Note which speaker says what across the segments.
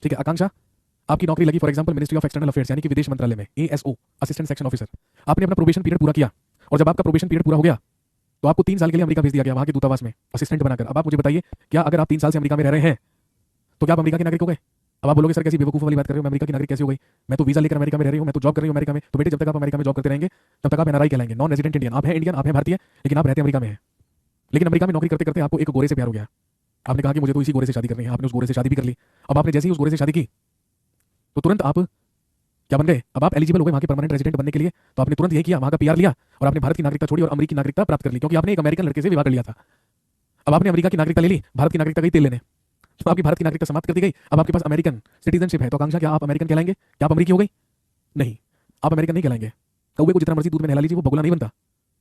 Speaker 1: ठीक है आकांक्षा, आपकी नौकरी लगी for example ministry of external affairs यानी कि विदेश मंत्रालय में, एएसओ, असिस्टेंट सेक्शन ऑफिसर। आपने अपना प्रोबेशन पीरियड पूरा किया और जब आपका प्रोबेशन पीरियड पूरा हो गया तो आपको 3 साल के लिए अमेरिका भेज दिया गया वहां के दूतावास में असिस्टेंट बनाकर। अब आप मुझे बताइए, क्या अगर आप 3 साल से अमेरिका में रह रहे हैं तो क्या आप अमेरिका के नागरिक हो गए? अब आप बोलोगे सर कैसी बेवकूफ़ वाली बात कर रहे हो, मैं अमेरिका की नागरिक कैसे हो गई? मैं तो वीजा लेकर अमेरिका में रह रही हूँ, मैं तो जॉब कर रही हूँ अमेरिका में। तो बेटे जब तक आप अमेरिका में जॉब करते रहेंगे तब तक आप एनआरआई कहलाएंगे, नॉन रेजिडेंट इंडियन। आप हैं इंडियन, आप हैं भारतीय, लेकिन आप रहते अमेरिका में हैं। लेकिन अमेरिका में नौकरी करते करते आपको एक गोरे से प्यार हो गया। आपने कहा कि मुझे तो इसी गोरे से शादी करनी है, आपने उस गोरे से शादी भी कर ली। अब आपने जैसे ही उस गोरे से शादी की तो तुरंत आप क्या बन गए? अब आप एलिजिबल हो गए वहां के परमानेंट रेजिडेंट बनने के लिए। तो आपने तुरंत यही किया, वहां का पीआर लिया और आपने भारत की नागरिकता छोड़ी और अमेरिकी नागरिकता प्राप्त कर ली, क्योंकि आपने एक अमेरिकन लड़के से विवाह कर लिया था। अब आपने अमेरिका की नागरिकता ले ली, भारत की नागरिकता गई तेल लेने, तो आपकी भारत की नागरिकता समाप्त कर दी गई। अब आपके पास अमेरिकन सिटीजनशिप है। तो आकांक्षा, क्या आप अमेरिकन कहलाएंगे? क्या आप अमेरिकी हो गई? नहीं, आप अमेरिकन नहीं कहलाएंगे। कौवे को जितना मर्जी दूध में नहला लीजिए, वो बगुला नहीं बनता।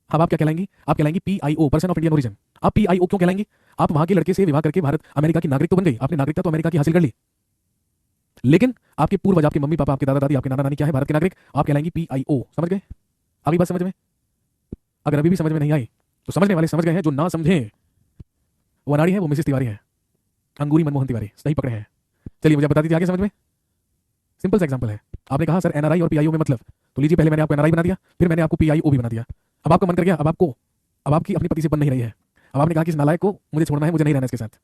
Speaker 1: अब आप क्या कहलाएंगी? आप कहलाएंगी PIO, person of Indian origin. आप पीआईओ क्यों कहलाएंगी? आप वहां के लड़के से विवाह करके भारत अमेरिका की नागरिक तो बन गई, आपने नागरिकता तो अमेरिका की हासिल कर ली, लेकिन आपके पूर्वज, आपके मम्मी पापा, आपके दादा दादी, आपके नाना नानी क्या है? भारत के नागरिक। आप कहलाएंगी पीआईओ। समझ गए? अभी बात समझ में? अगर अभी भी समझ में नहीं आई तो समझने वाले समझ गए हैं, जो ना समझे वो अनाड़ी है, वो मिसेस तिवारी है, अंगूरी मनमोहन तिवारी, सही पकड़े हैं। चलिए मुझे बता दीजिए आगे समझ में। सिंपल सा एग्जांपल है, आपने कहा सर एनआरआई और पीआईओ में मतलब, तो लीजिए पहले मैंने आपको एनआरआई बना दिया, फिर मैंने आपको पीआईओ भी बना दिया। अब आपका मन कर गया, अब आपकी अपनी पति से बन नहीं रही है। अब आपने कहा कि इस नालायक को मुझे छोड़ना है, मुझे नहीं रहना इसके साथ,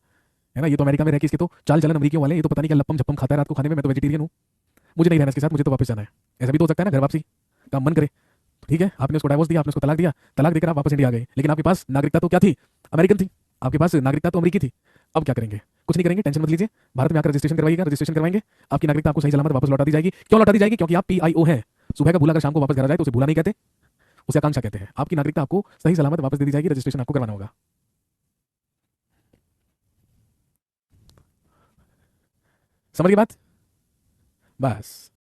Speaker 1: है ना, ये तो अमेरिका में रह के इसके तो चाल चलन अमरीकियों वाले, ये तो पता नहीं क्या लपम झपम खाता है रात को खाने में, मैं तो वेजिटेरियन हूँ, मुझे नहीं रहना इसके साथ, मुझे तो वापस जाना है। ऐसा भी तो हो सकता है ना, घर वापसी का मन करे। ठीक है, आपने उसको डाइवोर्स दिया, आपने उसको तलाक दिया, तलाक देकर आप वापस इंडिया आ गए, लेकिन आपके पास नागरिकता तो क्या थी? अमेरिकन थी। आपके पास नागरिकता तो अमेरिकी थी। अब क्या करेंगे? कुछ नहीं करेंगे, टेंशन मत लीजिए। भारत में आकर रजिस्ट्रेशन करवाइएगा, रजिस्ट्रेशन करवाएंगे, आपकी नागरिकता आपको सही सलामत वापस लौटा दी जाएगी। क्यों लौटा दी जाएगी? क्योंकि आप पीआईओ हैं। सुबह का भूला अगर शाम को वापस घर आ जाए तो उसे भूला नहीं कहते, उसे आकांक्षा कहते हैं। आपकी नागरिकता आपको सही सलामत वापस दे दी जाएगी, रजिस्ट्रेशन आपको करवाना होगा। समझ गई बात? बस।